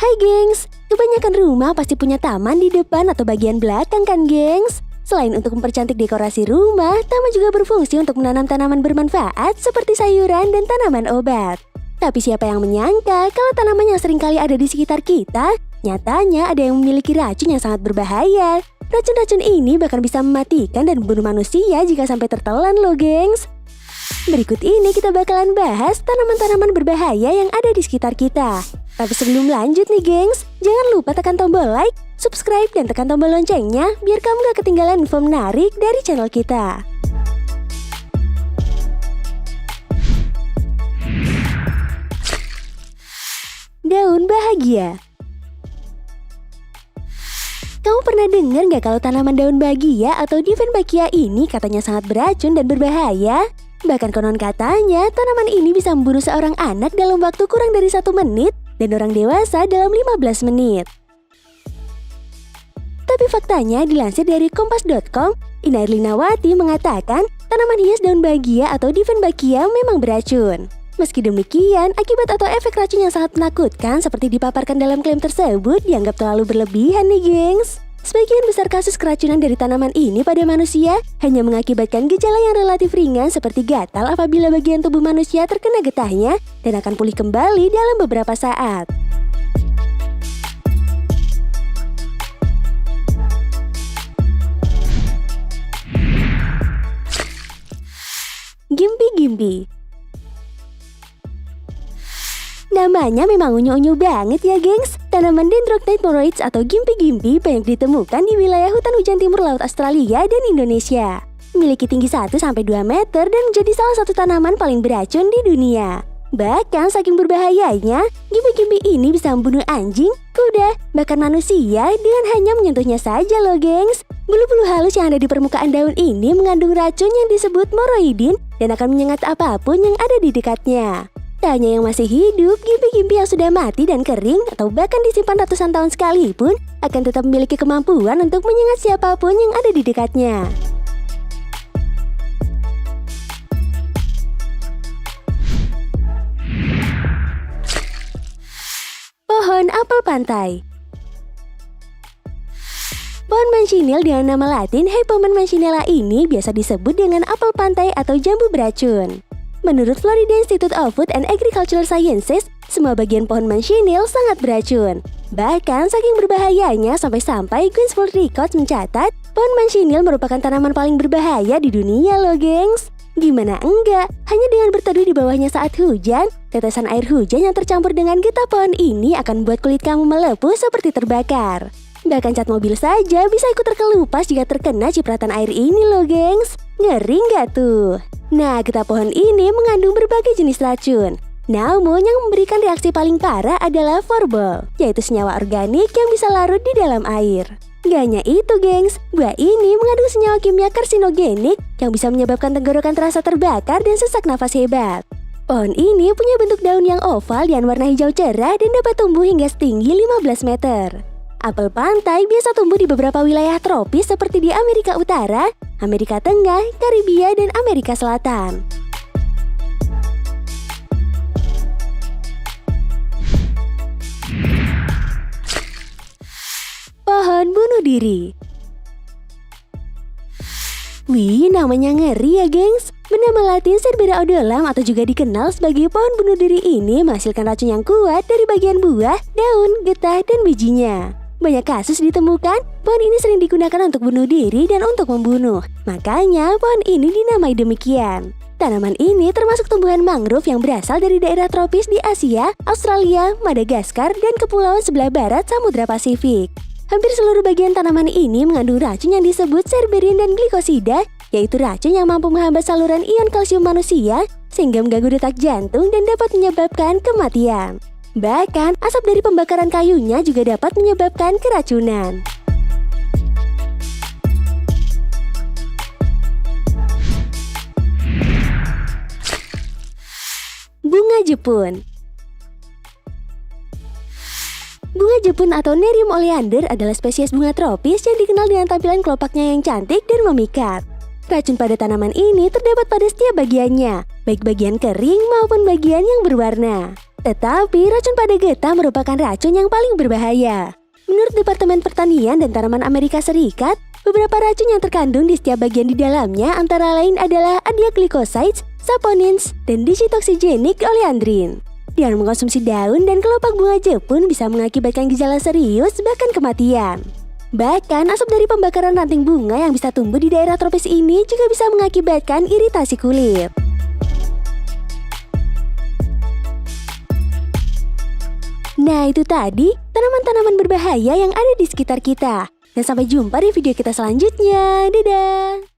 Hai gengs, kebanyakan rumah pasti punya taman di depan atau bagian belakang kan gengs? Selain untuk mempercantik dekorasi rumah, taman juga berfungsi untuk menanam tanaman bermanfaat seperti sayuran dan tanaman obat. Tapi siapa yang menyangka kalau tanaman yang seringkali ada di sekitar kita, nyatanya ada yang memiliki racun yang sangat berbahaya. Racun-racun ini bahkan bisa mematikan dan membunuh manusia jika sampai tertelan loh gengs. Berikut ini kita bakalan bahas tanaman-tanaman berbahaya yang ada di sekitar kita. Tapi sebelum lanjut nih gengs, jangan lupa tekan tombol like, subscribe, dan tekan tombol loncengnya biar kamu gak ketinggalan info menarik dari channel kita. Daun bahagia. Kamu pernah dengar nggak kalau tanaman daun bahagia atau Dieffenbachia ini katanya sangat beracun dan berbahaya? Bahkan konon katanya tanaman ini bisa membunuh seorang anak dalam waktu kurang dari 1 menit dan orang dewasa dalam 15 menit. Tapi faktanya dilansir dari kompas.com, Ina Erlinawati mengatakan tanaman hias daun bahagia atau Dieffenbachia memang beracun. Meski demikian, akibat atau efek racun yang sangat menakutkan seperti dipaparkan dalam klaim tersebut dianggap terlalu berlebihan nih gengs. Sebagian besar kasus keracunan dari tanaman ini pada manusia hanya mengakibatkan gejala yang relatif ringan seperti gatal apabila bagian tubuh manusia terkena getahnya dan akan pulih kembali dalam beberapa saat. Gimpi-gimpi. Namanya memang unyu-unyu banget ya gengs. Tanaman Dendrocnide moroides atau gimpi-gimpi banyak ditemukan di wilayah hutan hujan timur laut Australia dan Indonesia. Memiliki tinggi 1-2 meter dan menjadi salah satu tanaman paling beracun di dunia. Bahkan saking berbahayanya, gimpi-gimpi ini bisa membunuh anjing, kuda, bahkan manusia dengan hanya menyentuhnya saja loh gengs. Bulu-bulu halus yang ada di permukaan daun ini mengandung racun yang disebut moroidin dan akan menyengat apapun yang ada di dekatnya. Tak hanya yang masih hidup, gimpi-gimpi yang sudah mati dan kering atau bahkan disimpan ratusan tahun sekalipun akan tetap memiliki kemampuan untuk menyengat siapapun yang ada di dekatnya. Pohon apel pantai. Pohon manchineel dengan nama latin Hypomon manchinella ini biasa disebut dengan apel pantai atau jambu beracun. Menurut Florida Institute of Food and Agricultural Sciences, semua bagian pohon manchineel sangat beracun. Bahkan saking berbahayanya sampai-sampai Guinness World Records mencatat pohon manchineel merupakan tanaman paling berbahaya di dunia loh gengs. Gimana enggak? Hanya dengan berteduh di bawahnya saat hujan, tetesan air hujan yang tercampur dengan getah pohon ini akan membuat kulit kamu melepuh seperti terbakar. Bahkan cat mobil saja bisa ikut terkelupas jika terkena cipratan air ini loh gengs. Ngeri nggak tuh? Nah, getah pohon ini mengandung berbagai jenis racun. Namun yang memberikan reaksi paling parah adalah florbol, yaitu senyawa organik yang bisa larut di dalam air. Gak hanya itu gengs, buah ini mengandung senyawa kimia karsinogenik yang bisa menyebabkan tenggorokan terasa terbakar dan sesak nafas hebat. Pohon ini punya bentuk daun yang oval dan warna hijau cerah dan dapat tumbuh hingga setinggi 15 meter. Apel pantai biasa tumbuh di beberapa wilayah tropis seperti di Amerika Utara, Amerika Tengah, Karibia, dan Amerika Selatan. Pohon bunuh diri. Wih, namanya ngeri ya gengs. Bernama latin Cerbera odolam atau juga dikenal sebagai pohon bunuh diri ini menghasilkan racun yang kuat dari bagian buah, daun, getah, dan bijinya. Banyak kasus ditemukan, pohon ini sering digunakan untuk bunuh diri dan untuk membunuh. Makanya pohon ini dinamai demikian. Tanaman ini termasuk tumbuhan mangrove yang berasal dari daerah tropis di Asia, Australia, Madagaskar, dan kepulauan sebelah barat Samudra Pasifik. Hampir seluruh bagian tanaman ini mengandung racun yang disebut cerberin dan glikosida, yaitu racun yang mampu menghambat saluran ion kalsium manusia sehingga mengganggu detak jantung dan dapat menyebabkan kematian. Bahkan, asap dari pembakaran kayunya juga dapat menyebabkan keracunan. Bunga Jepun. Bunga Jepun atau Nerium oleander adalah spesies bunga tropis yang dikenal dengan tampilan kelopaknya yang cantik dan memikat. Racun pada tanaman ini terdapat pada setiap bagiannya, baik bagian kering maupun bagian yang berwarna. Tetapi racun pada getah merupakan racun yang paling berbahaya. Menurut Departemen Pertanian dan Tanaman Amerika Serikat, beberapa racun yang terkandung di setiap bagian di dalamnya antara lain adalah adiaglycosides, saponins, dan dicytoxigenic oleandrin. Dengan mengkonsumsi daun dan kelopak bunga jepun bisa mengakibatkan gejala serius bahkan kematian. Bahkan asap dari pembakaran ranting bunga yang bisa tumbuh di daerah tropis ini juga bisa mengakibatkan iritasi kulit. Nah itu tadi tanaman-tanaman berbahaya yang ada di sekitar kita. Dan sampai jumpa di video kita selanjutnya. Dadah!